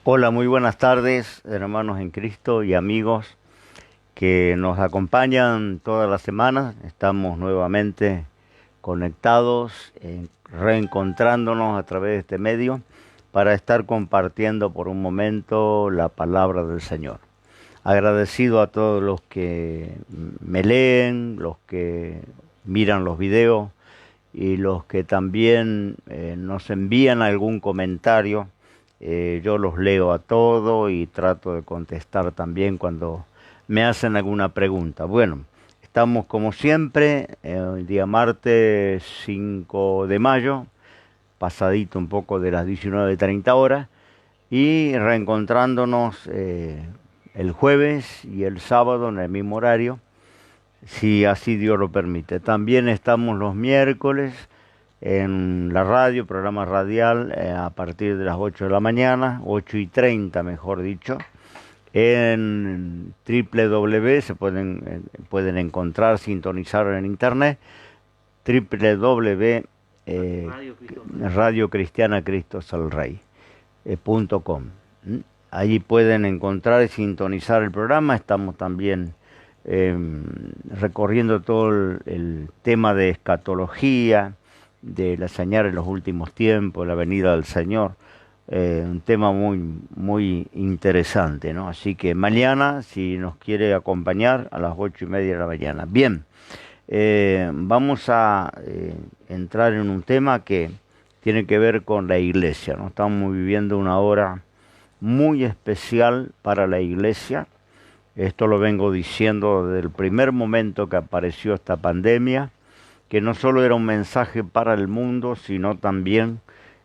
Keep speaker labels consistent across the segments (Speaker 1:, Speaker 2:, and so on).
Speaker 1: Hola, muy buenas tardes, hermanos en Cristo y amigos que nos acompañan todas las semanas. Estamos nuevamente conectados, reencontrándonos a través de este medio para estar compartiendo por un momento la palabra del Señor. Agradecido a todos los que me leen, los que miran los videos y los que también nos envían algún comentario. Yo los leo a todos y trato de contestar también cuando me hacen alguna pregunta. Bueno, estamos como siempre, el día martes 5 de mayo, pasadito un poco de las 19:30 horas, y reencontrándonos el jueves y el sábado en el mismo horario, si así Dios lo permite. También estamos los miércoles en la radio, programa radial, a partir de las 8 de la mañana, 8:30 mejor dicho, en www, pueden encontrar, sintonizar en internet, www, Radio Cristiana Cristo es el Rey, .com. Allí pueden encontrar y sintonizar el programa. Estamos también eh, recorriendo todo el tema de escatología, de la señal en los últimos tiempos, la venida del Señor. Un tema muy interesante, ¿no? Así que mañana, si nos quiere acompañar, a las 8:30 de la mañana. Bien, vamos a entrar en un tema que tiene que ver con la iglesia, ¿no? Estamos viviendo una hora muy especial para la iglesia. Esto lo vengo diciendo desde el primer momento que apareció esta pandemia, que no solo era un mensaje para el mundo, sino también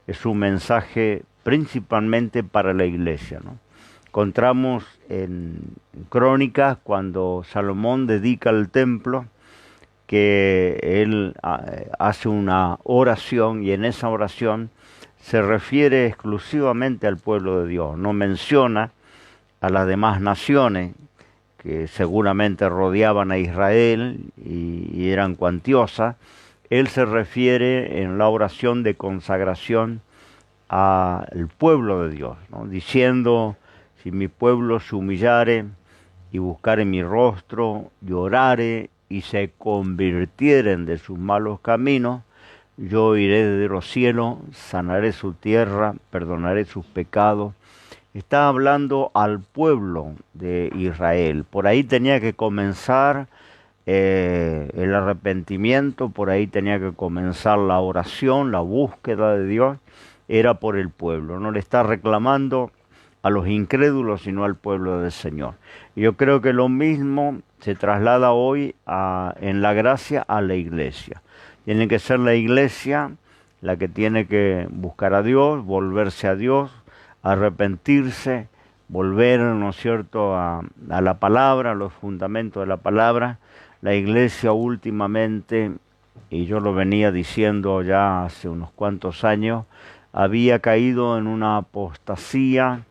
Speaker 1: es un mensaje principalmente para la iglesia, ¿no? Encontramos en Crónicas cuando Salomón dedica el templo, que él hace una oración y en esa oración se refiere exclusivamente al pueblo de Dios, no menciona a las demás naciones que seguramente rodeaban a Israel y eran cuantiosas. Él se refiere en la oración de consagración al pueblo de Dios, ¿no? Diciendo: si mi pueblo se humillare y buscare mi rostro, llorare y se convirtieren de sus malos caminos, yo iré desde los cielos, sanaré su tierra, perdonaré sus pecados. Está hablando al pueblo de Israel. Por ahí tenía que comenzar el arrepentimiento, por ahí tenía que comenzar la oración, la búsqueda de Dios, era por el pueblo. No le está reclamando a los incrédulos, sino al pueblo del Señor. Y yo creo que lo mismo se traslada hoy en la gracia a la iglesia. Tiene que ser la iglesia la que tiene que buscar a Dios, volverse a Dios, arrepentirse, volver, ¿no es cierto?, a la palabra, a los fundamentos de la palabra. La iglesia últimamente, y yo lo venía diciendo ya hace unos cuantos años, había caído en una apostasía,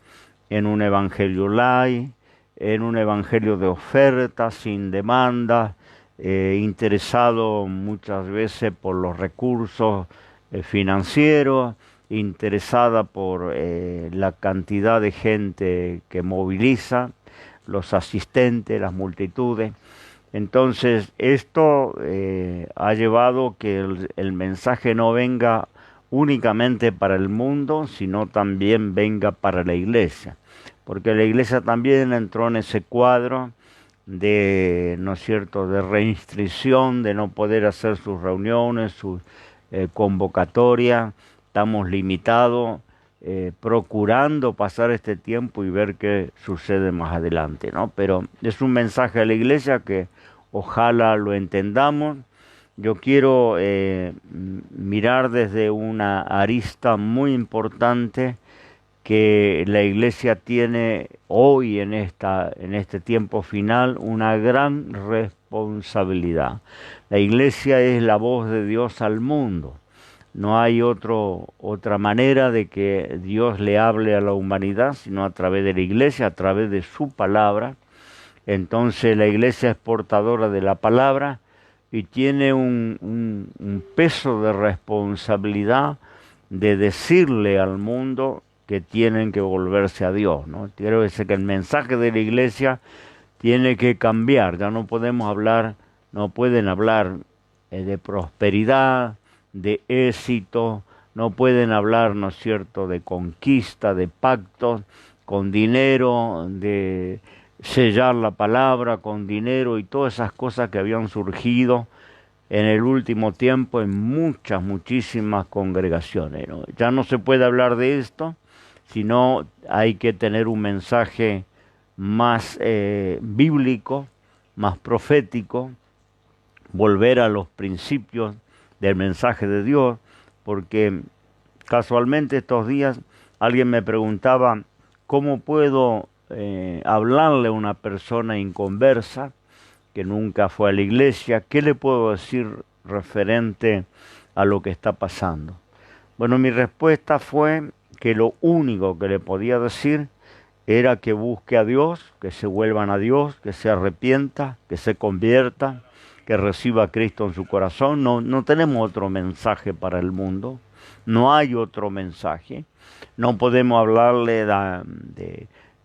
Speaker 1: en un evangelio light, en un evangelio de oferta, sin demanda, interesado muchas veces por los recursos financieros, interesada por la cantidad de gente que moviliza, los asistentes, las multitudes. Entonces, esto ha llevado que el mensaje no venga únicamente para el mundo, sino también venga para la iglesia. Porque la iglesia también entró en ese cuadro de, ¿no es cierto?, de restricción, de no poder hacer sus reuniones, sus convocatorias. Estamos limitados, procurando pasar este tiempo y ver qué sucede más adelante, ¿no? Pero es un mensaje a la iglesia que ojalá lo entendamos. Yo quiero mirar desde una arista muy importante que la iglesia tiene hoy en este tiempo final una gran responsabilidad. La iglesia es la voz de Dios al mundo. No hay otra manera de que Dios le hable a la humanidad, sino a través de la iglesia, a través de su palabra. Entonces la iglesia es portadora de la palabra y tiene un peso de responsabilidad de decirle al mundo que tienen que volverse a Dios, ¿no? Quiero decir que el mensaje de la iglesia tiene que cambiar. Ya no podemos hablar, no pueden hablar de prosperidad, de éxito, no pueden hablar, ¿no es cierto?, de conquista, de pactos con dinero, de sellar la palabra con dinero y todas esas cosas que habían surgido en el último tiempo en muchísimas congregaciones, ¿no? Ya no se puede hablar de esto, sino hay que tener un mensaje más bíblico, más profético, volver a los principios del mensaje de Dios, porque casualmente estos días alguien me preguntaba cómo puedo hablarle a una persona inconversa que nunca fue a la iglesia, ¿qué le puedo decir referente a lo que está pasando? Bueno, mi respuesta fue que lo único que le podía decir era que busque a Dios, que se vuelvan a Dios, que se arrepienta, que se convierta, que reciba a Cristo en su corazón. No tenemos otro mensaje para el mundo, no hay otro mensaje. No podemos hablarle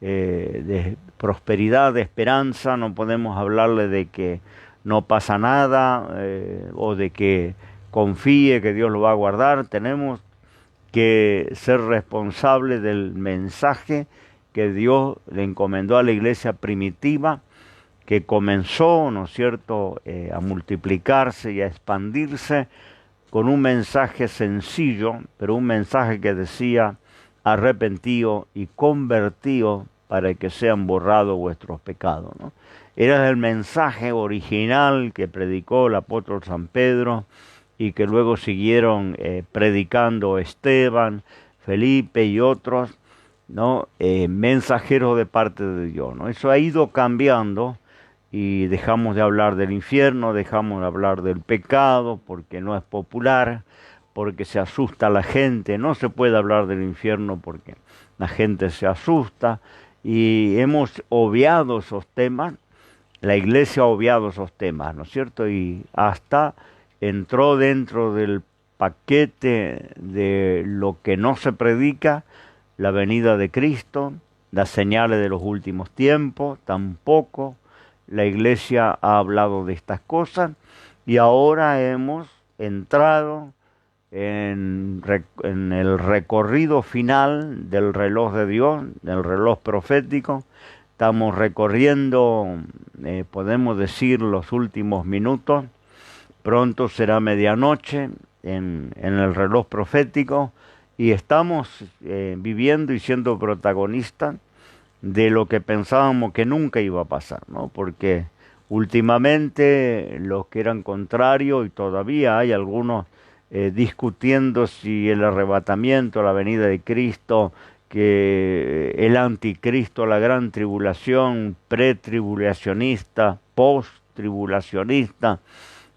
Speaker 1: de prosperidad, de esperanza, no podemos hablarle de que no pasa nada o de que confíe que Dios lo va a guardar. Tenemos que ser responsables del mensaje que Dios le encomendó a la iglesia primitiva, que comenzó, ¿no es cierto?, a multiplicarse y a expandirse con un mensaje sencillo, pero un mensaje que decía: arrepentido y convertido para que sean borrados vuestros pecados, ¿no? Era el mensaje original que predicó el apóstol San Pedro y que luego siguieron predicando Esteban, Felipe y otros, ¿no? Mensajeros de parte de Dios, ¿no? Eso ha ido cambiando y dejamos de hablar del infierno, dejamos de hablar del pecado porque no es popular, porque se asusta a la gente. No se puede hablar del infierno porque la gente se asusta y hemos obviado esos temas. La iglesia ha obviado esos temas, ¿no es cierto? Y hasta entró dentro del paquete de lo que no se predica, la venida de Cristo, las señales de los últimos tiempos. Tampoco la iglesia ha hablado de estas cosas y ahora hemos entrado en el recorrido final del reloj de Dios, del reloj profético. Estamos recorriendo, podemos decir, los últimos minutos. Pronto será medianoche en el reloj profético y estamos viviendo y siendo protagonistas de lo que pensábamos que nunca iba a pasar, ¿no? Porque últimamente los que eran contrarios, y todavía hay algunos discutiendo si el arrebatamiento, la venida de Cristo, que el anticristo, la gran tribulación, pretribulacionista, posttribulacionista.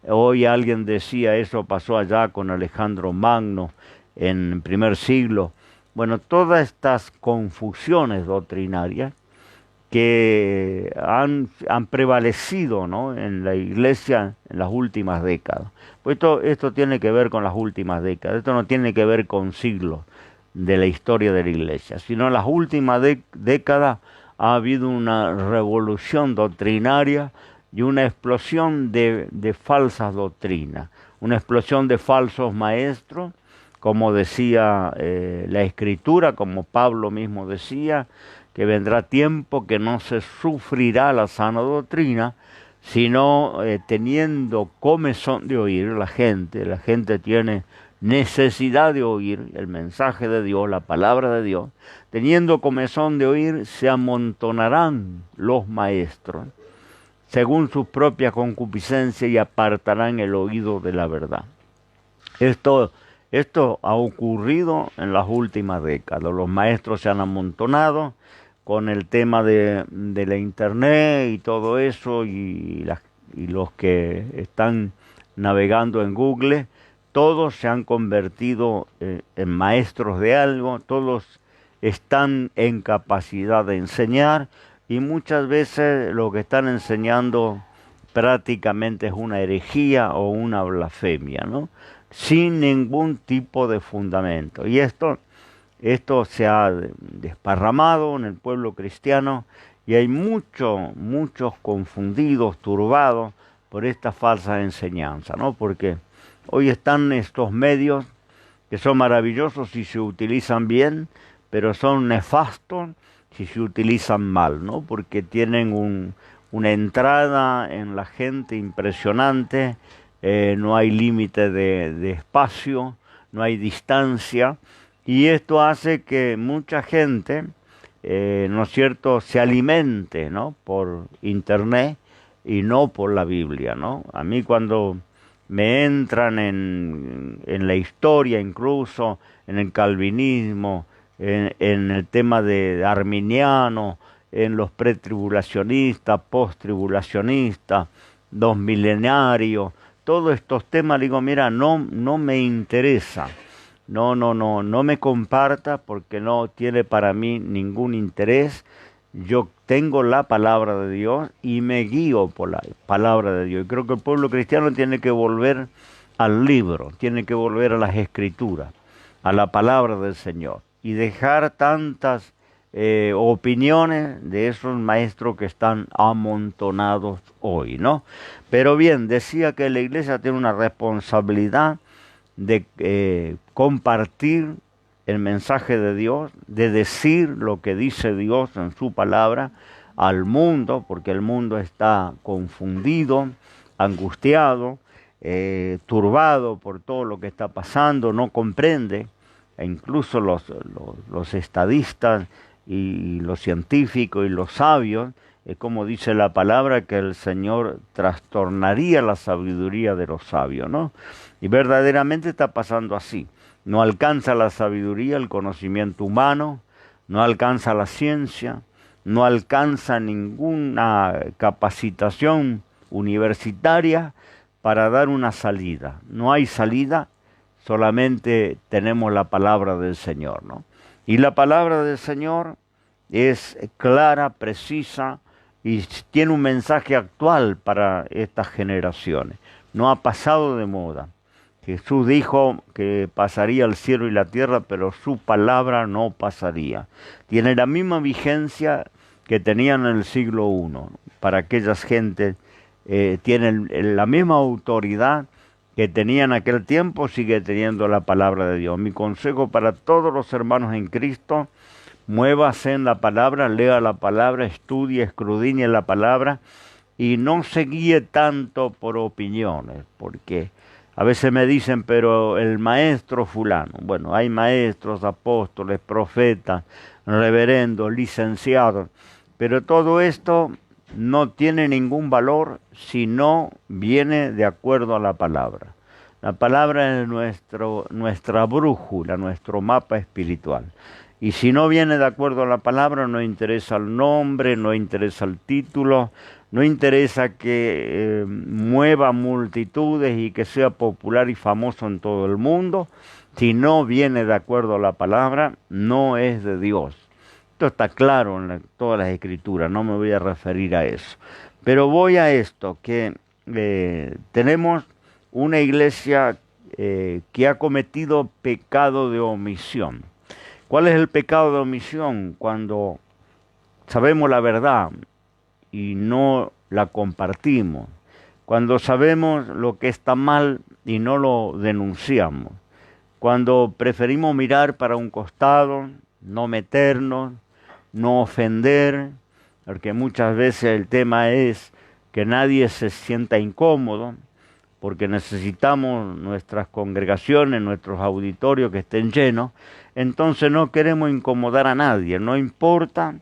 Speaker 1: Hoy alguien decía, eso pasó allá con Alejandro Magno en el primer siglo. Bueno, todas estas confusiones doctrinarias que han prevalecido, ¿no?, en la iglesia en las últimas décadas. Pues esto tiene que ver con las últimas décadas, esto no tiene que ver con siglos de la historia de la iglesia, sino en las últimas décadas ha habido una revolución doctrinaria y una explosión de falsas doctrinas, una explosión de falsos maestros, como decía la Escritura, como Pablo mismo decía, que vendrá tiempo que no se sufrirá la sana doctrina, sino teniendo comezón de oír la gente tiene necesidad de oír el mensaje de Dios, la palabra de Dios. Teniendo comezón de oír, se amontonarán los maestros según sus propias concupiscencias y apartarán el oído de la verdad. Esto ha ocurrido en las últimas décadas. Los maestros se han amontonado con el tema de la internet y todo eso, y los que están navegando en Google, todos se han convertido en maestros de algo, todos están en capacidad de enseñar, y muchas veces lo que están enseñando prácticamente es una herejía o una blasfemia, ¿no?, sin ningún tipo de fundamento. Y esto Esto se ha desparramado en el pueblo cristiano y hay muchos confundidos, turbados por esta falsa enseñanza, ¿no? Porque hoy están estos medios que son maravillosos si se utilizan bien, pero son nefastos si se utilizan mal, ¿no? Porque tienen una entrada en la gente impresionante, no hay límite de espacio, no hay distancia, y esto hace que mucha gente, ¿no es cierto?, se alimente, ¿no?, por internet y no por la Biblia, ¿no? A mí cuando me entran en la historia, incluso en el calvinismo, en el tema de arminiano, en los pretribulacionistas, posttribulacionistas, los milenarios, todos estos temas, digo, mira, no me interesa, no me comparta porque no tiene para mí ningún interés. Yo tengo la palabra de Dios y me guío por la palabra de Dios. Y creo que el pueblo cristiano tiene que volver al libro, tiene que volver a las escrituras, a la palabra del Señor y dejar tantas opiniones de esos maestros que están amontonados hoy, ¿no? Pero bien, decía que la iglesia tiene una responsabilidad de compartir el mensaje de Dios, de decir lo que dice Dios en su palabra al mundo, porque el mundo está confundido, angustiado, turbado por todo lo que está pasando, no comprende, e incluso los estadistas y los científicos y los sabios, como dice la palabra, que el Señor trastornaría la sabiduría de los sabios, ¿no? Y verdaderamente está pasando así. No alcanza la sabiduría, el conocimiento humano, no alcanza la ciencia, no alcanza ninguna capacitación universitaria para dar una salida. No hay salida, solamente tenemos la palabra del Señor, ¿no? Y la palabra del Señor es clara, precisa y tiene un mensaje actual para estas generaciones. No ha pasado de moda. Jesús dijo que pasaría el cielo y la tierra, pero su palabra no pasaría. Tiene la misma vigencia que tenían en el siglo I. Para aquellas gentes tienen la misma autoridad que tenían en aquel tiempo, sigue teniendo la palabra de Dios. Mi consejo para todos los hermanos en Cristo: muévase en la palabra, lea la palabra, estudie, escudriñe la palabra y no se guíe tanto por opiniones, porque a veces me dicen, pero el maestro fulano. Bueno, hay maestros, apóstoles, profetas, reverendos, licenciados, pero todo esto no tiene ningún valor si no viene de acuerdo a la palabra. La palabra es nuestra brújula, nuestro mapa espiritual. Y si no viene de acuerdo a la palabra, no interesa el nombre, no interesa el título, no interesa que mueva multitudes y que sea popular y famoso en todo el mundo. Si no viene de acuerdo a la palabra, no es de Dios. Esto está claro en todas las escrituras, no me voy a referir a eso. Pero voy a esto, que tenemos una iglesia que ha cometido pecado de omisión. ¿Cuál es el pecado de omisión? Cuando sabemos la verdad y no la compartimos. Cuando sabemos lo que está mal y no lo denunciamos. Cuando preferimos mirar para un costado, no meternos, no ofender, porque muchas veces el tema es que nadie se sienta incómodo, porque necesitamos nuestras congregaciones, nuestros auditorios que estén llenos, entonces no queremos incomodar a nadie, no importa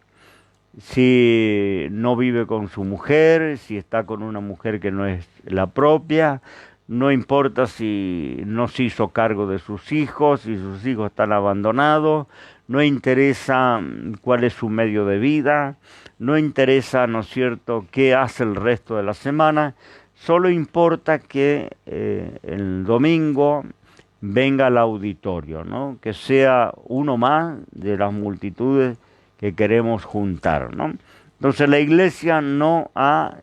Speaker 1: si no vive con su mujer, si está con una mujer que no es la propia, no importa si no se hizo cargo de sus hijos, si sus hijos están abandonados, no interesa cuál es su medio de vida, no interesa, ¿no es cierto?, qué hace el resto de la semana, solo importa que el domingo venga al auditorio, ¿no?, que sea uno más de las multitudes que queremos juntar, ¿no? Entonces la iglesia no ha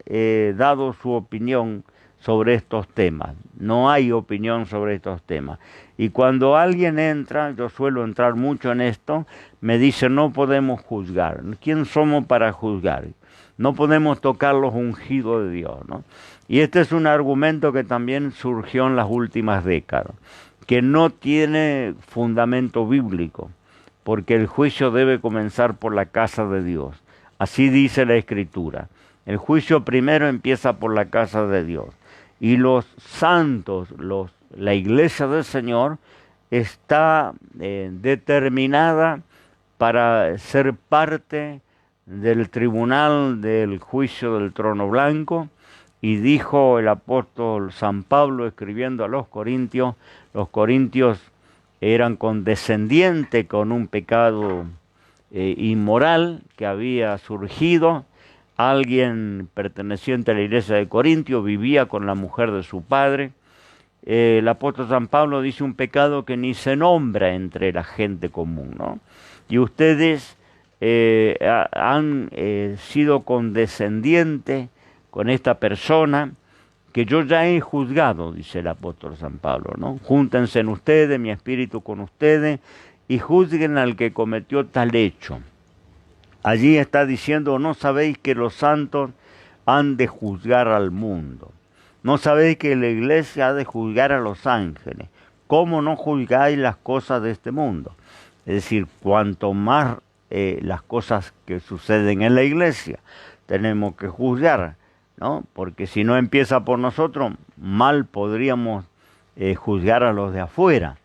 Speaker 1: dado su opinión sobre estos temas. No hay opinión sobre estos temas. Y cuando alguien entra, yo suelo entrar mucho en esto, me dice, no podemos juzgar. ¿Quién somos para juzgar? No podemos tocar los ungidos de Dios, ¿no? Y este es un argumento que también surgió en las últimas décadas, que no tiene fundamento bíblico, porque el juicio debe comenzar por la casa de Dios. Así dice la Escritura. El juicio primero empieza por la casa de Dios. Y los santos, la iglesia del Señor, está determinada para ser parte del tribunal del juicio del trono blanco. Y dijo el apóstol San Pablo escribiendo a los corintios eran condescendientes con un pecado inmoral que había surgido. Alguien perteneciente a la iglesia de Corintio vivía con la mujer de su padre. El apóstol San Pablo dice un pecado que ni se nombra entre la gente común, ¿no? Y ustedes han sido condescendientes con esta persona que yo ya he juzgado, dice el apóstol San Pablo, ¿no? Júntense en ustedes, mi espíritu con ustedes, y juzguen al que cometió tal hecho. Allí está diciendo, ¿no sabéis que los santos han de juzgar al mundo? ¿No sabéis que la iglesia ha de juzgar a los ángeles? ¿Cómo no juzgáis las cosas de este mundo? Es decir, cuanto más las cosas que suceden en la iglesia, tenemos que juzgar, ¿no? Porque si no empieza por nosotros, mal podríamos juzgar a los de afuera.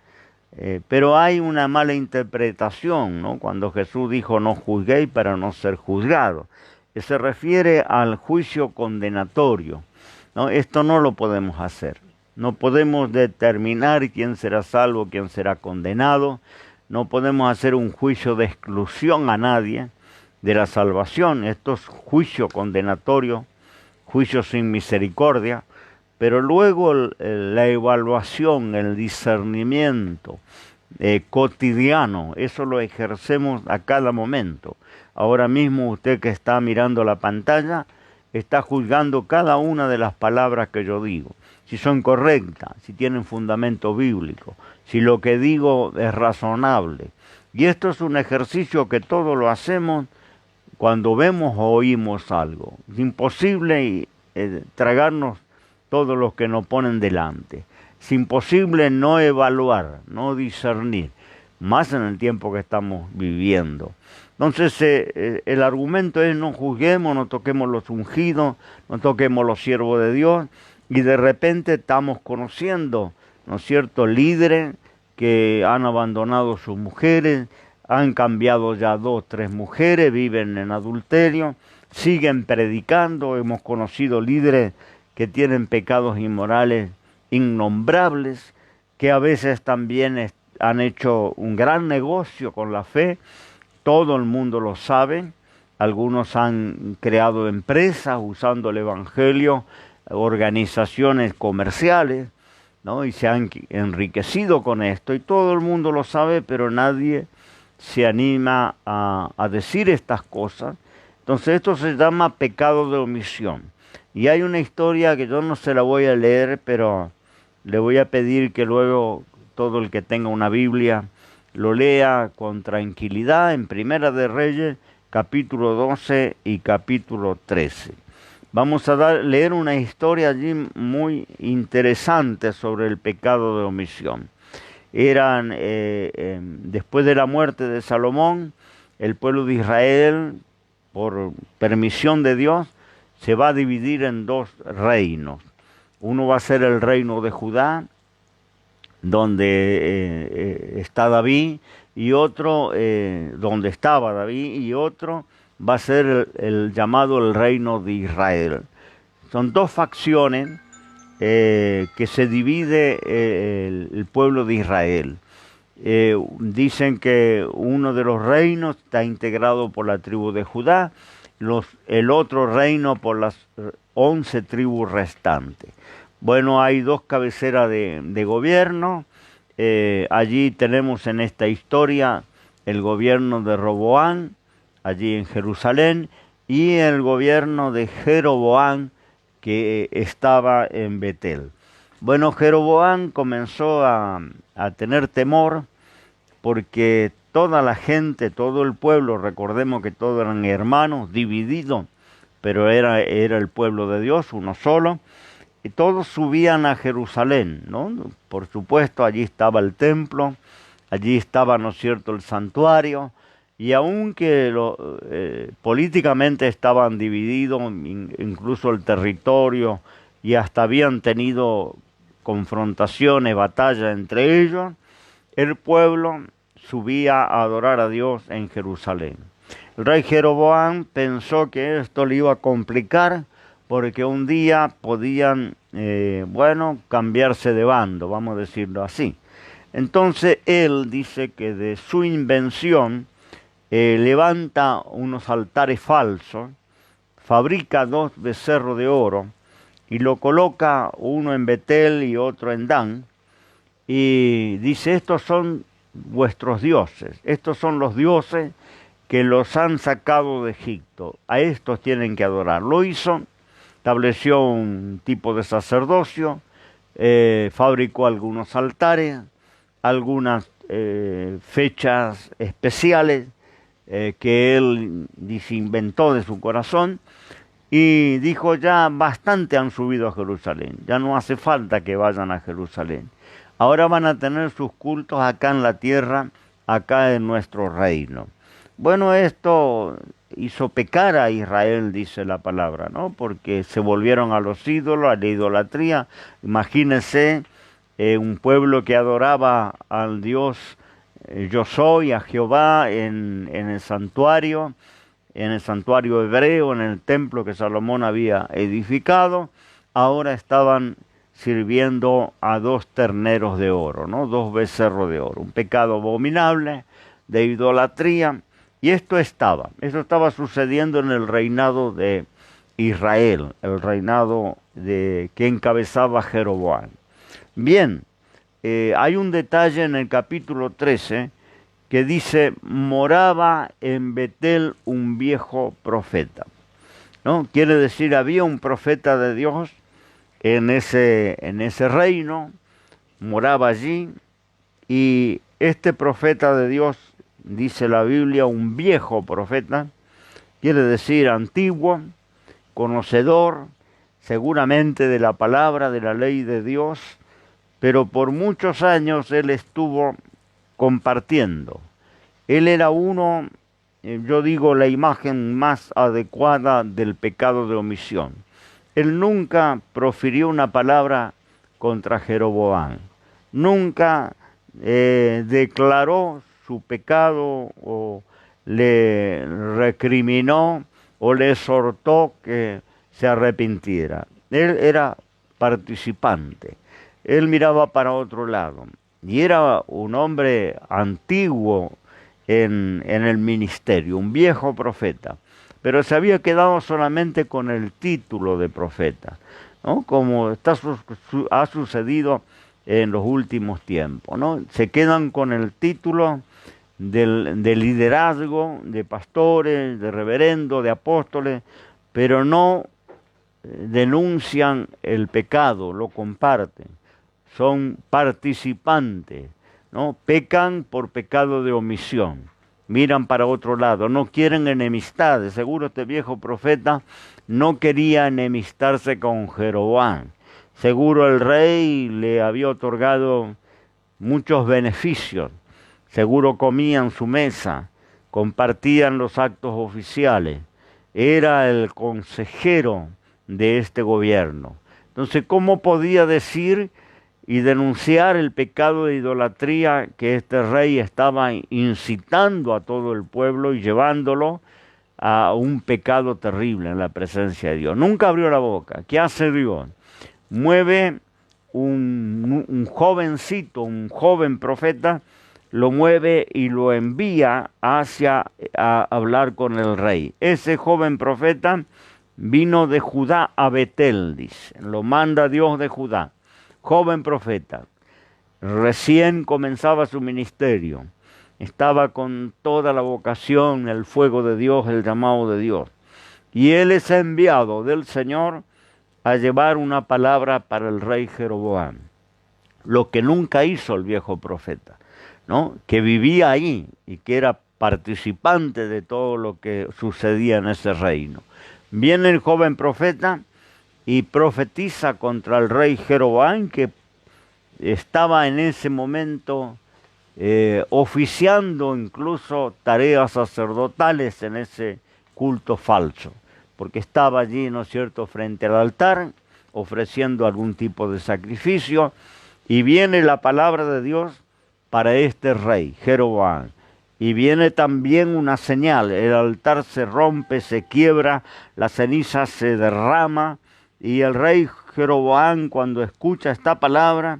Speaker 1: Pero hay una mala interpretación, ¿no? Cuando Jesús dijo no juzguéis para no ser juzgados. Se refiere al juicio condenatorio, ¿no? Esto no lo podemos hacer. No podemos determinar quién será salvo, quién será condenado. No podemos hacer un juicio de exclusión a nadie de la salvación. Esto es juicio condenatorio, juicio sin misericordia. Pero luego la evaluación, el discernimiento cotidiano, eso lo ejercemos a cada momento. Ahora mismo usted que está mirando la pantalla, está juzgando cada una de las palabras que yo digo. Si son correctas, si tienen fundamento bíblico, si lo que digo es razonable. Y esto es un ejercicio que todos lo hacemos cuando vemos o oímos algo. Es imposible tragarnos todos los que nos ponen delante. Es imposible no evaluar, no discernir, más en el tiempo que estamos viviendo. Entonces el argumento es no juzguemos, no toquemos los ungidos, no toquemos los siervos de Dios, y de repente estamos conociendo, ¿no es cierto?, líderes que han abandonado sus mujeres, han cambiado ya 2, 3 mujeres, viven en adulterio, siguen predicando. Hemos conocido líderes que tienen pecados inmorales innombrables, que a veces también han hecho un gran negocio con la fe. Todo el mundo lo sabe. Algunos han creado empresas usando el Evangelio, organizaciones comerciales, ¿no? Y se han enriquecido con esto. Y todo el mundo lo sabe, pero nadie se anima a decir estas cosas. Entonces esto se llama pecado de omisión. Y hay una historia que yo no se la voy a leer, pero le voy a pedir que luego todo el que tenga una Biblia lo lea con tranquilidad en Primera de Reyes, capítulo 12 y capítulo 13. Vamos a leer una historia allí muy interesante sobre el pecado de omisión. Después de la muerte de Salomón, el pueblo de Israel, por permisión de Dios, se va a dividir en 2 reinos. Uno va a ser el reino de Judá, donde está David, y otro donde estaba David, y otro va a ser el llamado el reino de Israel. Son 2 facciones que se divide el pueblo de Israel. Dicen que uno de los reinos está integrado por la tribu de Judá, el otro reino por las 11 tribus restantes. Bueno, hay 2 cabeceras de gobierno. Allí tenemos en esta historia el gobierno de Roboán, allí en Jerusalén, y el gobierno de Jeroboán, que estaba en Betel. Bueno, Jeroboam comenzó a tener temor porque toda la gente, todo el pueblo, recordemos que todos eran hermanos, divididos, pero era el pueblo de Dios, uno solo, y todos subían a Jerusalén, ¿no? Por supuesto, allí estaba el templo, allí estaba, ¿no es cierto?, el santuario, y aunque políticamente estaban divididos, incluso el territorio, y hasta habían tenido confrontaciones, batallas entre ellos, el pueblo subía a adorar a Dios en Jerusalén. El rey Jeroboam pensó que esto le iba a complicar porque un día podían, cambiarse de bando, vamos a decirlo así. Entonces él dice que de su invención levanta unos altares falsos, fabrica 2 becerros de oro y lo coloca uno en Betel y otro en Dan, y dice, estos son vuestros dioses, estos son los dioses que los han sacado de Egipto, a estos tienen que adorar. Lo hizo, estableció un tipo de sacerdocio, fabricó algunos altares, algunas fechas especiales que él inventó de su corazón, y dijo, ya bastante han subido a Jerusalén, ya no hace falta que vayan a Jerusalén. Ahora van a tener sus cultos acá en la tierra, acá en nuestro reino. Bueno, esto hizo pecar a Israel, dice la palabra, ¿no? Porque se volvieron a los ídolos, a la idolatría. Imagínense un pueblo que adoraba al Dios yo soy, a Jehová en el santuario hebreo, en el templo que Salomón había edificado. Ahora estaban sirviendo a 2 terneros de oro, ¿no? 2 becerros de oro, un pecado abominable de idolatría. Y esto estaba sucediendo en el reinado de Israel, el reinado que encabezaba Jeroboam. Bien, hay un detalle en el capítulo 13 que dice, moraba en Betel un viejo profeta, ¿no? Quiere decir, había un profeta de Dios en ese reino, moraba allí, y este profeta de Dios, dice la Biblia, un viejo profeta, quiere decir antiguo, conocedor, seguramente de la palabra, de la ley de Dios, pero por muchos años él estuvo compartiendo. Él era uno, yo digo, la imagen más adecuada del pecado de omisión. Él nunca profirió una palabra contra Jeroboam, nunca declaró su pecado o le recriminó o le exhortó que se arrepintiera. Él era participante, él miraba para otro lado y era un hombre antiguo en el ministerio, un viejo profeta, pero se había quedado solamente con el título de profeta, ¿no? Como ha sucedido en los últimos tiempos, ¿no? Se quedan con el título de liderazgo, de pastores, de reverendos, de apóstoles, pero no denuncian el pecado, lo comparten, son participantes, ¿no? Pecan por pecado de omisión, miran para otro lado, no quieren enemistades. Seguro este viejo profeta no quería enemistarse con Jeroboam. Seguro el rey le había otorgado muchos beneficios, seguro comían su mesa, compartían los actos oficiales, era el consejero de este gobierno. Entonces, ¿cómo podía decir y denunciar el pecado de idolatría que este rey estaba incitando a todo el pueblo y llevándolo a un pecado terrible en la presencia de Dios? Nunca abrió la boca. ¿Qué hace Dios? Mueve un jovencito, un joven profeta, lo mueve y lo envía a hablar con el rey. Ese joven profeta vino de Judá a Betel, dice, lo manda Dios de Judá. Joven profeta, recién comenzaba su ministerio, estaba con toda la vocación, el fuego de Dios, el llamado de Dios. Y él es enviado del Señor a llevar una palabra para el rey Jeroboam, lo que nunca hizo el viejo profeta, ¿no? Que vivía ahí y que era participante de todo lo que sucedía en ese reino. Viene el joven profeta y profetiza contra el rey Jeroboam, que estaba en ese momento oficiando incluso tareas sacerdotales en ese culto falso, porque estaba allí, ¿no es cierto?, frente al altar, ofreciendo algún tipo de sacrificio, y viene la palabra de Dios para este rey, Jeroboam. Y viene también una señal: el altar se rompe, se quiebra, la ceniza se derrama, y el rey Jeroboam, cuando escucha esta palabra,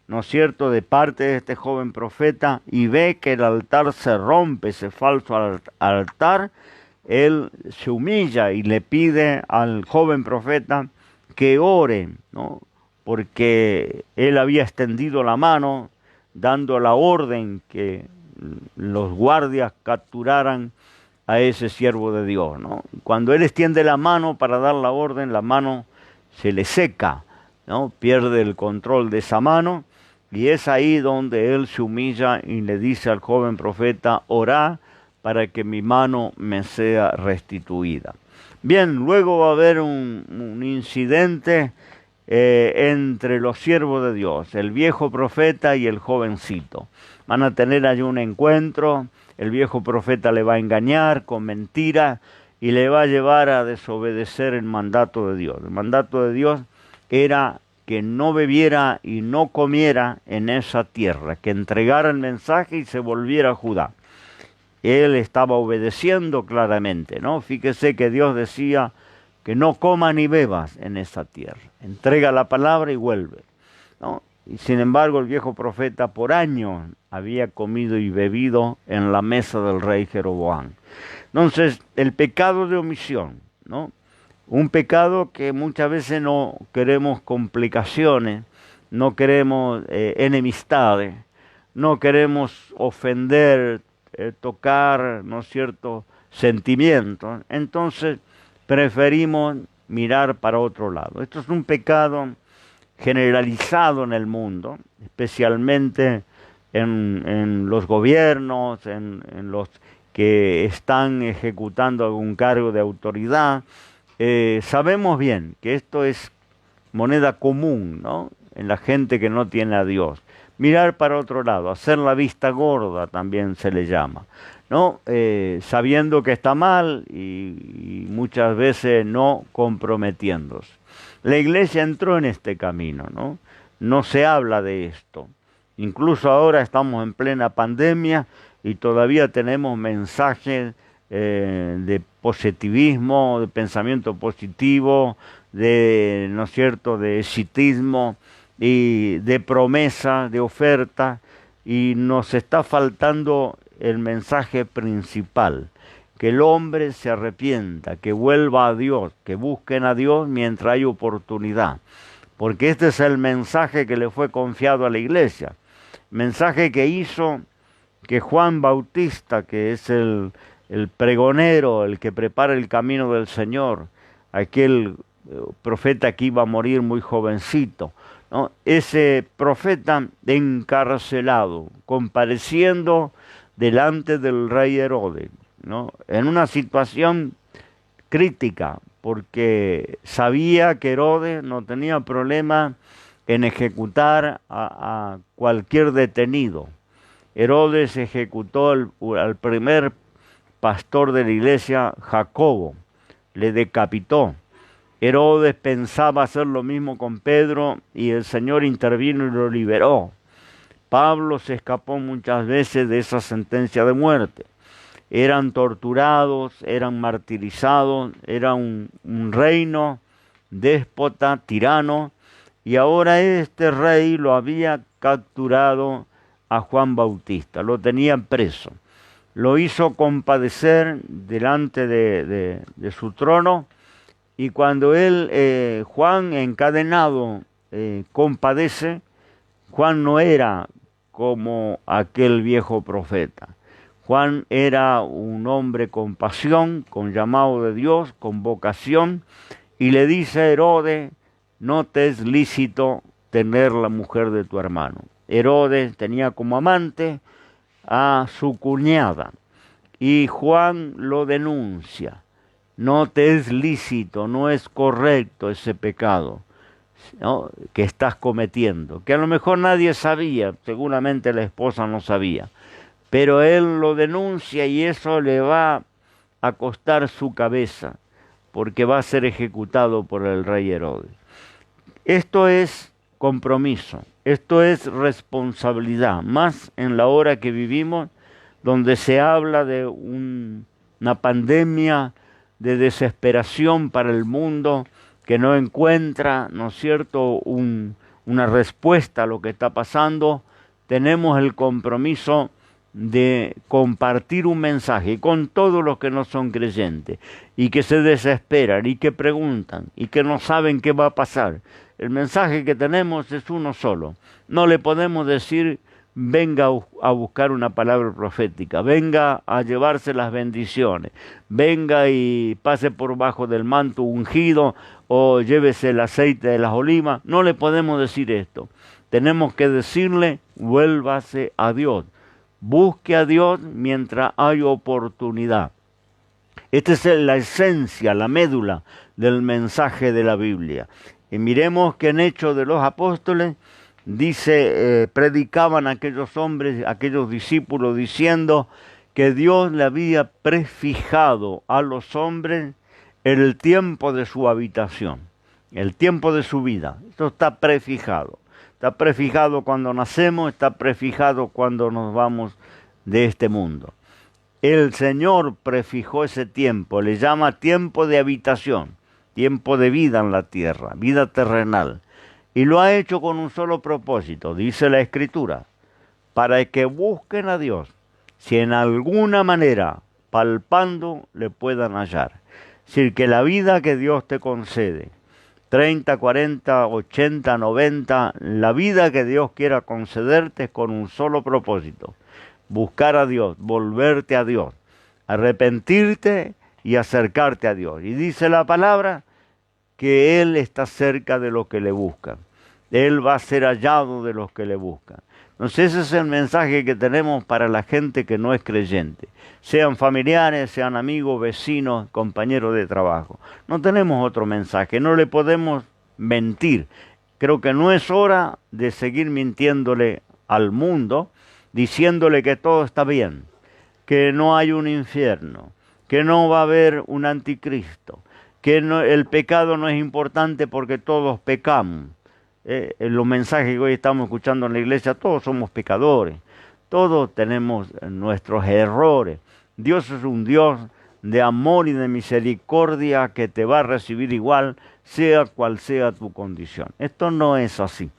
Speaker 1: ¿no es cierto?, de parte de este joven profeta, y ve que el altar se rompe, ese falso altar, él se humilla y le pide al joven profeta que ore, ¿no? Porque él había extendido la mano, dando la orden que los guardias capturaran a ese siervo de Dios, ¿no? Cuando él extiende la mano para dar la orden, la mano se le seca, ¿no? Pierde el control de esa mano, y es ahí donde él se humilla y le dice al joven profeta: orá para que mi mano me sea restituida. Bien, luego va a haber un incidente entre los siervos de Dios, el viejo profeta y el jovencito. Van a tener allí un encuentro. El viejo profeta le va a engañar con mentira y le va a llevar a desobedecer el mandato de Dios. El mandato de Dios era que no bebiera y no comiera en esa tierra, que entregara el mensaje y se volviera a Judá. Él estaba obedeciendo claramente, ¿no? Fíjese que Dios decía que no comas ni bebas en esa tierra. Entrega la palabra y vuelve, ¿no? Y sin embargo el viejo profeta por años había comido y bebido en la mesa del rey Jeroboam. Entonces, el pecado de omisión, ¿no? Un pecado que muchas veces no queremos complicaciones, no queremos enemistades, no queremos ofender, tocar, ¿no es cierto?, sentimientos. Entonces preferimos mirar para otro lado. Esto es un pecado generalizado en el mundo, especialmente en los gobiernos, en los que están ejecutando algún cargo de autoridad. Sabemos bien que esto es moneda común, ¿no?, en la gente que no tiene a Dios. Mirar para otro lado, hacer la vista gorda también se le llama, ¿no? Sabiendo que está mal y muchas veces no comprometiéndose. La iglesia entró en este camino, ¿no? No se habla de esto. Incluso ahora estamos en plena pandemia y todavía tenemos mensajes de positivismo, de pensamiento positivo, de, ¿no es cierto?, de exitismo y de promesa, de oferta, y nos está faltando el mensaje principal: que el hombre se arrepienta, que vuelva a Dios, que busquen a Dios mientras hay oportunidad, porque este es el mensaje que le fue confiado a la iglesia, mensaje que hizo que Juan Bautista, que es el pregonero, el que prepara el camino del Señor, aquel profeta que iba a morir muy jovencito, ¿no? Ese profeta encarcelado, compareciendo delante del rey Herodes, ¿no?, en una situación crítica, porque sabía que Herodes no tenía problema en ejecutar a cualquier detenido. Herodes ejecutó al primer pastor de la iglesia, Jacobo, le decapitó. Herodes pensaba hacer lo mismo con Pedro y el Señor intervino y lo liberó. Pablo se escapó muchas veces de esa sentencia de muerte. Eran torturados, eran martirizados, era un reino déspota, tirano, y ahora este rey lo había capturado a Juan Bautista, lo tenían preso. Lo hizo compadecer delante de su trono, y cuando él, Juan encadenado, compadece, Juan no era como aquel viejo profeta. Juan era un hombre con pasión, con llamado de Dios, con vocación, y le dice a Herodes: no te es lícito tener la mujer de tu hermano. Herodes tenía como amante a su cuñada y Juan lo denuncia. No te es lícito, no es correcto ese pecado, ¿no?, que estás cometiendo, que a lo mejor nadie sabía, seguramente la esposa no sabía, pero él lo denuncia y eso le va a costar su cabeza, porque va a ser ejecutado por el rey Herodes. Esto es compromiso, esto es responsabilidad, más en la hora que vivimos, donde se habla de una pandemia de desesperación para el mundo, que no encuentra, ¿no es cierto?, una respuesta a lo que está pasando. Tenemos el compromiso de compartir un mensaje con todos los que no son creyentes y que se desesperan y que preguntan y que no saben qué va a pasar. El mensaje que tenemos es uno solo. No le podemos decir: venga a buscar una palabra profética, venga a llevarse las bendiciones, venga y pase por bajo del manto ungido o llévese el aceite de las olivas. No le podemos decir esto. Tenemos que decirle: vuélvase a Dios, busque a Dios mientras hay oportunidad. Esta es la esencia, la médula del mensaje de la Biblia. Y miremos que en Hechos de los Apóstoles dice, predicaban aquellos hombres, aquellos discípulos, diciendo que Dios le había prefijado a los hombres el tiempo de su habitación, el tiempo de su vida. Esto está prefijado. Está prefijado cuando nacemos, está prefijado cuando nos vamos de este mundo. El Señor prefijó ese tiempo, le llama tiempo de habitación, tiempo de vida en la tierra, vida terrenal. Y lo ha hecho con un solo propósito, dice la Escritura: para que busquen a Dios, si en alguna manera, palpando, le puedan hallar. Es decir, que la vida que Dios te concede, 30, 40, 80, 90, la vida que Dios quiera concederte es con un solo propósito: buscar a Dios, volverte a Dios, arrepentirte y acercarte a Dios. Y dice la palabra que Él está cerca de los que le buscan. Él va a ser hallado de los que le buscan. Entonces ese es el mensaje que tenemos para la gente que no es creyente. Sean familiares, sean amigos, vecinos, compañeros de trabajo. No tenemos otro mensaje, no le podemos mentir. Creo que no es hora de seguir mintiéndole al mundo, diciéndole que todo está bien, que no hay un infierno, que no va a haber un anticristo, que no, el pecado no es importante porque todos pecamos. En los mensajes que hoy estamos escuchando en la iglesia, todos somos pecadores, todos tenemos nuestros errores. Dios es un Dios de amor y de misericordia que te va a recibir igual, sea cual sea tu condición. Esto no es así.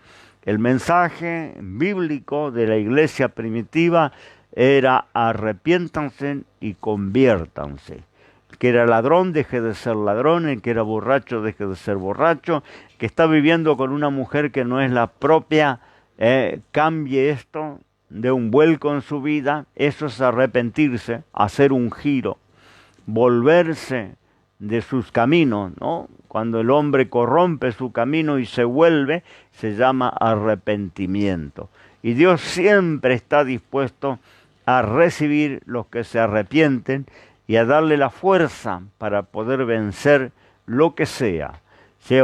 Speaker 1: El mensaje bíblico de la iglesia primitiva era: arrepiéntanse y conviértanse. El que era ladrón deje de ser ladrón, el que era borracho deje de ser borracho, el que está viviendo con una mujer que no es la propia, cambie esto, de un vuelco en su vida. Eso es arrepentirse, hacer un giro, volverse de sus caminos, ¿no? Cuando el hombre corrompe su camino y se vuelve, se llama arrepentimiento. Y Dios siempre está dispuesto a recibir los que se arrepienten y a darle la fuerza para poder vencer lo que sea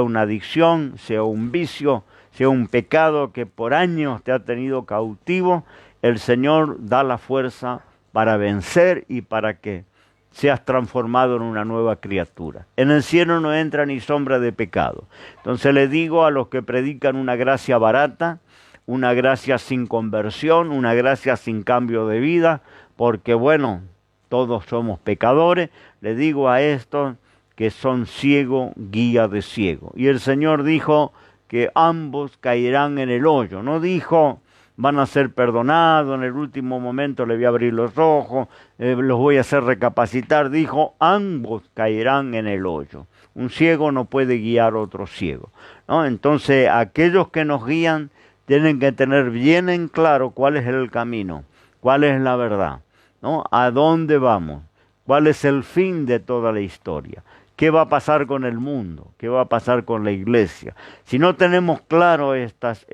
Speaker 1: una adicción, sea un vicio, sea un pecado que por años te ha tenido cautivo. El Señor da la fuerza para vencer y para que seas transformado en una nueva criatura. En el cielo no entra ni sombra de pecado. Entonces le digo a los que predican una gracia barata, una gracia sin conversión, una gracia sin cambio de vida, porque bueno, todos somos pecadores, le digo a estos que son ciego, guía de ciego. Y el Señor dijo que ambos caerán en el hoyo. No dijo: van a ser perdonados, en el último momento le voy a abrir los ojos, los voy a hacer recapacitar. Dijo: ambos caerán en el hoyo. Un ciego no puede guiar a otro ciego, ¿no? Entonces, aquellos que nos guían tienen que tener bien en claro cuál es el camino, cuál es la verdad, ¿no? ¿A dónde vamos? ¿Cuál es el fin de toda la historia? ¿qué va a pasar con el mundo? ¿Qué va a pasar con la iglesia? Si no tenemos claro estas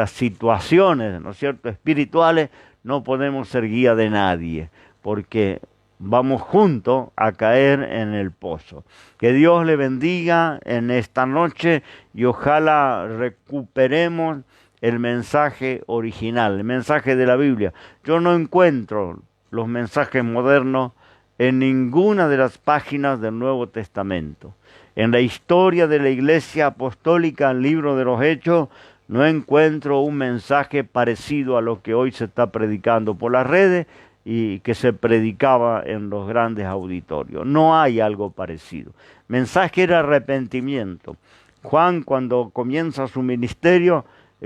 Speaker 1: situaciones, ¿no es cierto?, espirituales, no podemos ser guía de nadie, porque vamos juntos a caer en el pozo. Que Dios le bendiga en esta noche y ojalá recuperemos el mensaje original, el mensaje de la Biblia. Yo no encuentro los mensajes modernos en ninguna de las páginas del Nuevo Testamento. En la historia de la Iglesia Apostólica, el libro de los Hechos, no encuentro un mensaje parecido a lo que hoy se está predicando por las redes y que se predicaba en los grandes auditorios. No hay algo parecido. Mensaje era arrepentimiento. Juan, cuando comienza su ministerio,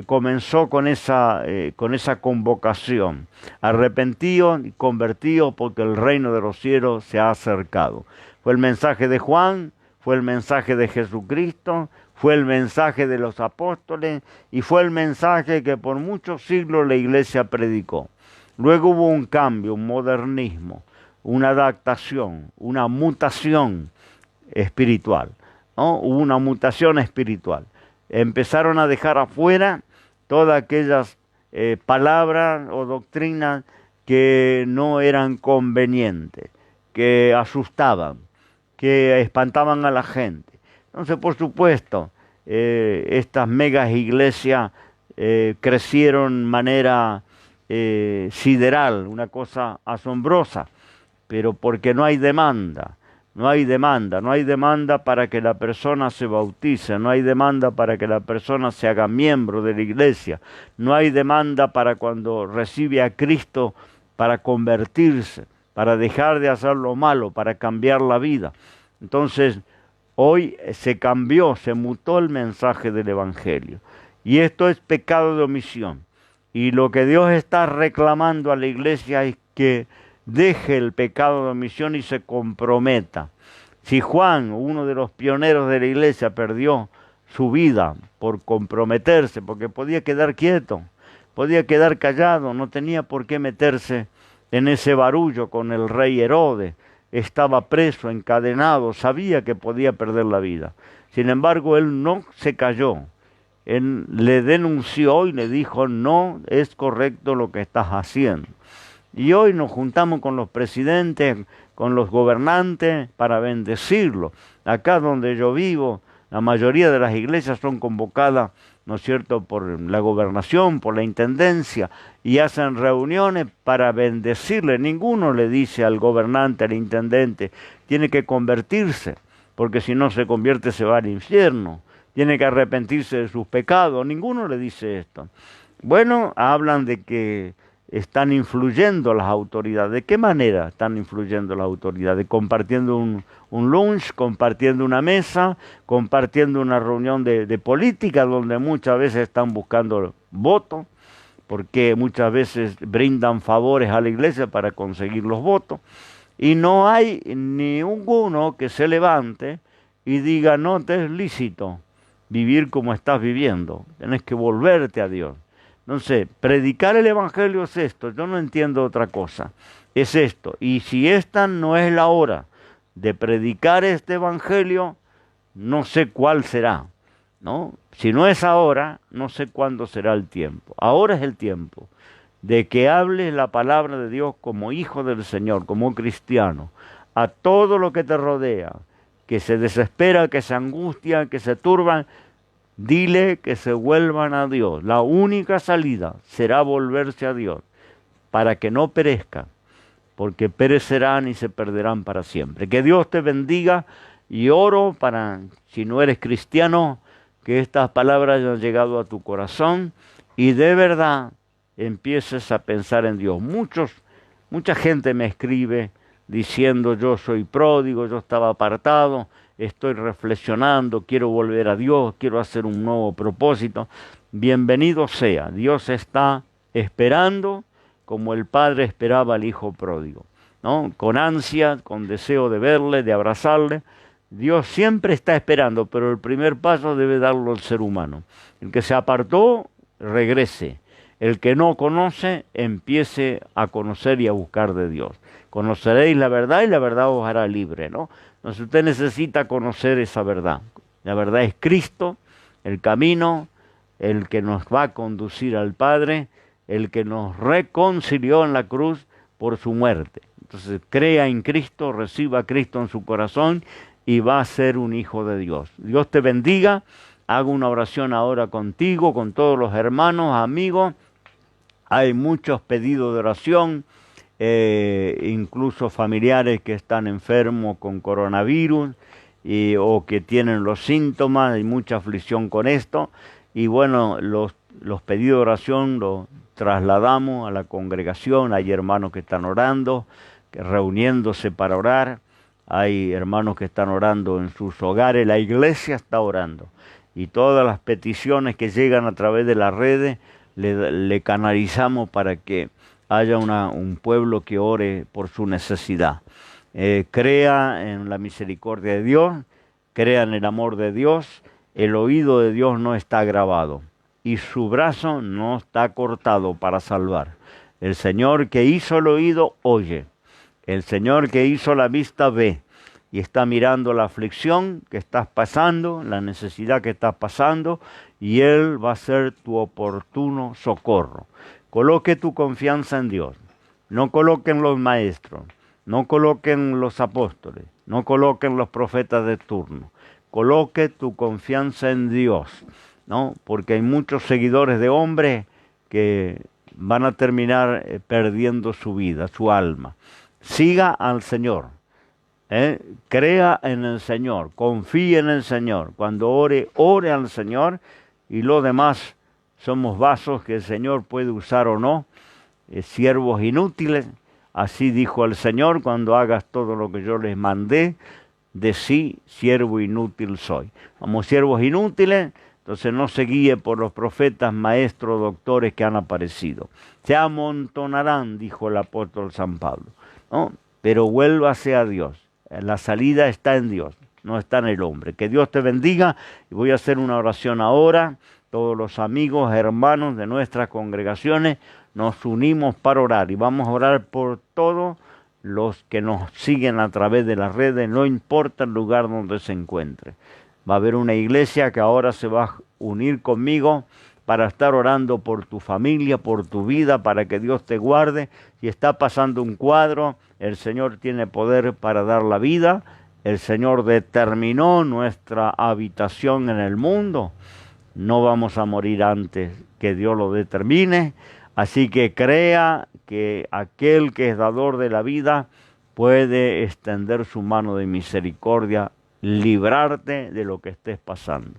Speaker 1: comenzó con esa convocación: arrepentidos y convertidos, porque el reino de los cielos se ha acercado. Fue el mensaje de Juan, fue el mensaje de Jesucristo, fue el mensaje de los apóstoles y fue el mensaje que por muchos siglos la iglesia predicó. Luego hubo un cambio, un modernismo, una adaptación, una mutación espiritual, ¿no? Hubo una mutación espiritual. Empezaron a dejar afuera todas aquellas palabras o doctrinas que no eran convenientes, que asustaban, que espantaban a la gente. Entonces, por supuesto, estas megas iglesias crecieron de manera sideral, una cosa asombrosa, pero porque no hay demanda. No hay demanda para que la persona se bautice, no hay demanda para que la persona se haga miembro de la iglesia, no hay demanda para cuando recibe a Cristo para convertirse, para dejar de hacer lo malo, para cambiar la vida. Entonces, hoy se cambió, se mutó el mensaje del Evangelio. Y esto es pecado de omisión. Y lo que Dios está reclamando a la iglesia es que deje el pecado de omisión y se comprometa. Si Juan, uno de los pioneros de la iglesia, perdió su vida por comprometerse, porque podía quedar quieto, podía quedar callado, no tenía por qué meterse en ese barullo con el rey Herodes, estaba preso, encadenado, sabía que podía perder la vida. Sin embargo, él no se calló. Él le denunció y le dijo: no es correcto lo que estás haciendo. Y hoy nos juntamos con los presidentes, con los gobernantes, para bendecirlo. Acá donde yo vivo, la mayoría de las iglesias son convocadas, ¿no es cierto?, por la gobernación, por la intendencia, y hacen reuniones para bendecirle. Ninguno le dice al gobernante, al intendente, tiene que convertirse, porque si no se convierte se va al infierno. Tiene que arrepentirse de sus pecados. Ninguno le dice esto. Bueno, hablan de que están influyendo las autoridades. ¿De qué manera están influyendo las autoridades? Compartiendo un lunch, compartiendo una mesa, compartiendo una reunión de política, donde muchas veces están buscando votos, porque muchas veces brindan favores a la iglesia para conseguir los votos. Y no hay ninguno que se levante y diga: no te es lícito vivir como estás viviendo, tenés que volverte a Dios. Entonces, predicar el Evangelio es esto, yo no entiendo otra cosa, es esto. Y si esta no es la hora de predicar este Evangelio, no sé cuál será, ¿no? Si no es ahora, no sé cuándo será el tiempo. Ahora es el tiempo de que hables la palabra de Dios como hijo del Señor, como cristiano, a todo lo que te rodea, que se desespera, que se angustia, que se turban. Dile que se vuelvan a Dios. La única salida será volverse a Dios, para que no perezcan, porque perecerán y se perderán para siempre. Que Dios te bendiga, y oro para, si no eres cristiano, que estas palabras hayan llegado a tu corazón y de verdad empieces a pensar en Dios. Mucha gente me escribe diciendo: yo soy pródigo, yo estaba apartado, estoy reflexionando, quiero volver a Dios, quiero hacer un nuevo propósito. Bienvenido sea, Dios está esperando como el Padre esperaba al Hijo pródigo, ¿no? Con ansia, con deseo de verle, de abrazarle. Dios siempre está esperando, pero el primer paso debe darlo el ser humano. El que se apartó, regrese. el que no conoce empiece a conocer y a buscar de Dios. Conoceréis la verdad y la verdad os hará libre, ¿no? Entonces usted necesita conocer esa verdad. La verdad es Cristo, el camino, el que nos va a conducir al Padre, el que nos reconcilió en la cruz por su muerte. Entonces crea en Cristo, reciba a Cristo en su corazón y va a ser un hijo de Dios. Dios te bendiga. Hago una oración ahora contigo, con todos los hermanos, amigos. Hay muchos pedidos de oración, incluso familiares que están enfermos con coronavirus o que tienen los síntomas, hay mucha aflicción con esto. Y bueno, los pedidos de oración los trasladamos a la congregación. Hay hermanos que están orando, reuniéndose para orar. Hay hermanos que están orando en sus hogares. La iglesia está orando. Y todas las peticiones que llegan a través de las redes le canalizamos para que haya un pueblo que ore por su necesidad. Crea en la misericordia de Dios, crea en el amor de Dios. El oído de Dios no está grabado y su brazo no está cortado para salvar. El Señor que hizo el oído oye. El Señor que hizo la vista ve. Y está mirando la aflicción que estás pasando, la necesidad que estás pasando, y Él va a ser tu oportuno socorro. Coloque tu confianza en Dios. No coloquen los maestros, no coloquen los apóstoles, no coloquen los profetas de turno. Coloque tu confianza en Dios, ¿no? Porque hay muchos seguidores de hombres que van a terminar perdiendo su vida, su alma. Siga al Señor. Crea en el Señor, confíe en el Señor. Cuando ore, ore al Señor, y lo demás somos vasos que el Señor puede usar o no, siervos inútiles. Así dijo el Señor: cuando hagas todo lo que yo les mandé, de sí, siervo inútil soy. Como siervos inútiles, entonces no se guíe por los profetas, maestros, doctores que han aparecido. Se amontonarán, dijo el apóstol San Pablo, ¿no? Pero vuélvase a Dios. La salida está en Dios, no está en el hombre. Que Dios te bendiga. Y voy a hacer una oración ahora. Todos los amigos, hermanos de nuestras congregaciones nos unimos para orar. Y vamos a orar por todos los que nos siguen a través de las redes, no importa el lugar donde se encuentre. Va a haber una iglesia que ahora se va a unir conmigo para estar orando por tu familia, por tu vida, para que Dios te guarde. Si está pasando un cuadro, el Señor tiene poder para dar la vida. El Señor determinó nuestra habitación en el mundo. No vamos a morir antes que Dios lo determine. Así que crea que aquel que es dador de la vida puede extender su mano de misericordia, librarte de lo que estés pasando.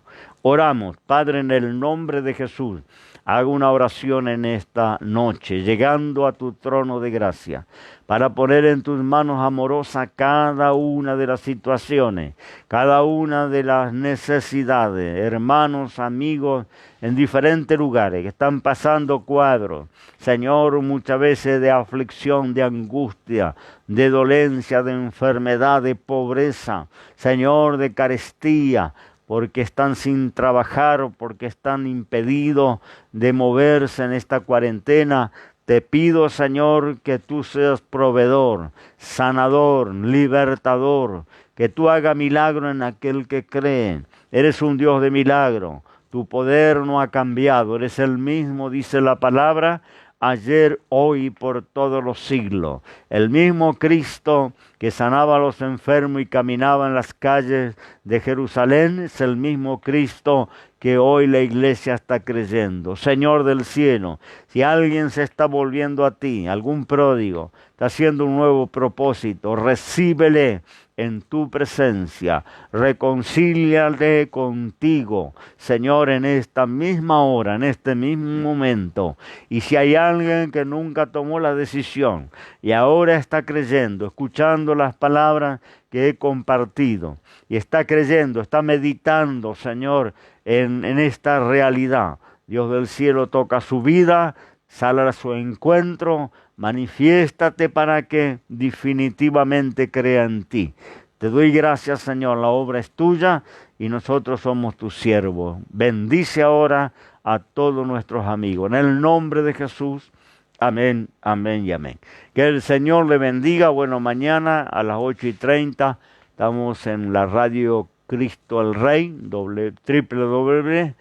Speaker 1: Oramos. Padre, en el nombre de Jesús, hago una oración en esta noche, llegando a tu trono de gracia, para poner en tus manos amorosas cada una de las situaciones, cada una de las necesidades, hermanos, amigos, en diferentes lugares que están pasando cuadros, Señor, muchas veces de aflicción, de angustia, de dolencia, de enfermedad, de pobreza, Señor, de carestía, porque están sin trabajar, porque están impedidos de moverse en esta cuarentena. Te pido, Señor, que tú seas proveedor, sanador, libertador, que tú hagas milagro en aquel que cree. Eres un Dios de milagro, tu poder no ha cambiado, eres el mismo, dice la palabra, ayer, hoy y por todos los siglos. El mismo Cristo que sanaba a los enfermos y caminaba en las calles de Jerusalén es el mismo Cristo que hoy la iglesia está creyendo. Señor del cielo, si alguien se está volviendo a ti, algún pródigo, está haciendo un nuevo propósito, recíbele en tu presencia, reconcíliate contigo, Señor, en esta misma hora, en este mismo momento. Y si hay alguien que nunca tomó la decisión y ahora está creyendo, escuchando las palabras que he compartido, y está creyendo, está meditando, Señor, en esta realidad, Dios del cielo toca su vida, sale a su encuentro, manifiéstate para que definitivamente crea en ti. Te doy gracias, Señor, la obra es tuya y nosotros somos tus siervos. Bendice ahora a todos nuestros amigos. En el nombre de Jesús, amén, amén y amén. Que el Señor le bendiga. Bueno, mañana a las 8:30 estamos en la Radio Cristo el Rey, www.Radio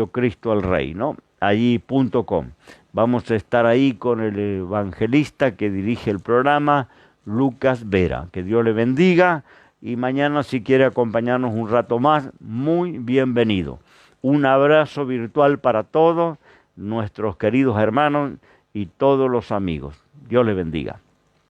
Speaker 1: Cristo el Rey, ¿no? Allí.com. Vamos a estar ahí con el evangelista que dirige el programa, Lucas Vera. Que Dios le bendiga y mañana si quiere acompañarnos un rato más, muy bienvenido. Un abrazo virtual para todos nuestros queridos hermanos y todos los amigos. Dios le bendiga.